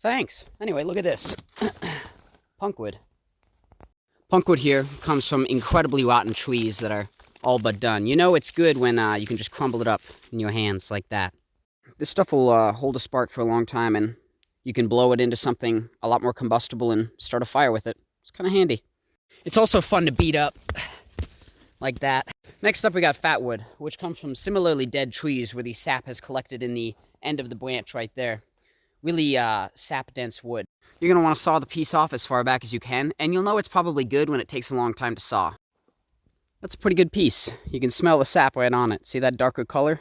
Thanks. Anyway, look at this. Punkwood. Punkwood here comes from incredibly rotten trees that are all but done. You know it's good when you can just crumble it up in your hands like that. This stuff will hold a spark for a long time, and you can blow it into something a lot more combustible and start a fire with it. It's kind of handy. It's also fun to beat up like that. Next up we got fatwood, which comes from similarly dead trees where the sap has collected in the end of the branch right there. Really sap-dense wood. You're going to want to saw the piece off as far back as you can, and you'll know it's probably good when it takes a long time to saw. That's a pretty good piece. You can smell the sap right on it. See that darker color?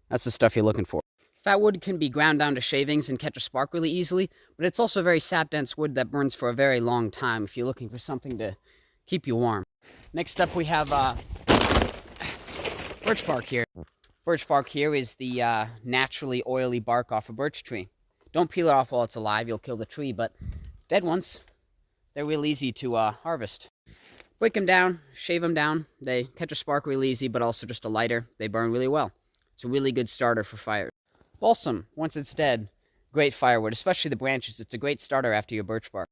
That's the stuff you're looking for. Fatwood can be ground down to shavings and catch a spark really easily, but it's also very sap-dense wood that burns for a very long time if you're looking for something to keep you warm. Next up we have birch bark here. Birch bark here is the naturally oily bark off a birch tree. Don't peel it off while it's alive, you'll kill the tree, but dead ones, they're real easy to harvest. Break them down, shave them down. They catch a spark real easy, but also just a lighter. They burn really well. It's a really good starter for fires. Balsam, once it's dead, great firewood, especially the branches. It's a great starter after your birch bark.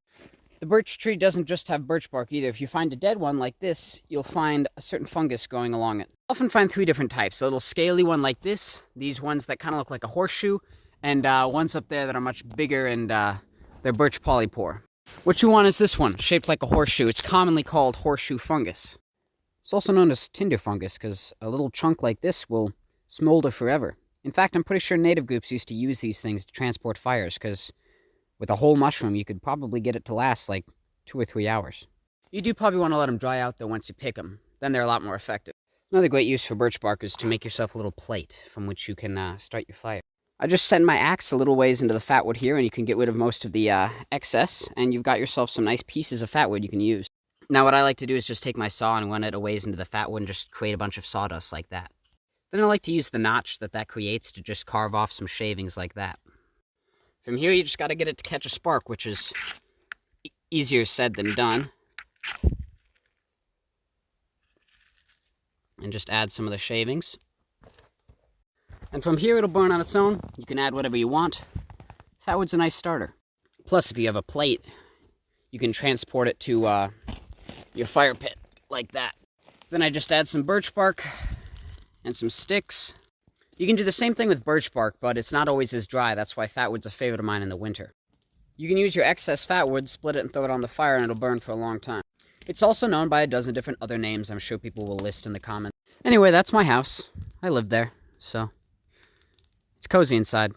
The birch tree doesn't just have birch bark either. If you find a dead one like this, you'll find a certain fungus growing along it. I often find 3 different types. A little scaly one like this, these ones that kind of look like a horseshoe, and ones up there that are much bigger, and they're birch polypore. What you want is this one, shaped like a horseshoe. It's commonly called horseshoe fungus. It's also known as tinder fungus because a little chunk like this will smolder forever. In fact, I'm pretty sure native groups used to use these things to transport fires because with a whole mushroom, you could probably get it to last like 2 or 3 hours. You do probably want to let them dry out though once you pick them. Then they're a lot more effective. Another great use for birch bark is to make yourself a little plate from which you can start your fire. I just sent my axe a little ways into the fatwood here, and you can get rid of most of the excess, and you've got yourself some nice pieces of fatwood you can use. Now what I like to do is just take my saw and run it a ways into the fatwood and just create a bunch of sawdust like that. Then I like to use the notch that creates to just carve off some shavings like that. From here you just got to get it to catch a spark, which is easier said than done. And just add some of the shavings. And from here it'll burn on its own. You can add whatever you want. Fatwood's a nice starter. Plus, if you have a plate, you can transport it to your fire pit like that. Then I just add some birch bark and some sticks. You can do the same thing with birch bark, but it's not always as dry. That's why fatwood's a favorite of mine in the winter. You can use your excess fatwood, split it and throw it on the fire, and it'll burn for a long time. It's also known by a dozen different other names I'm sure people will list in the comments. Anyway, that's my house. I live there, so it's cozy inside.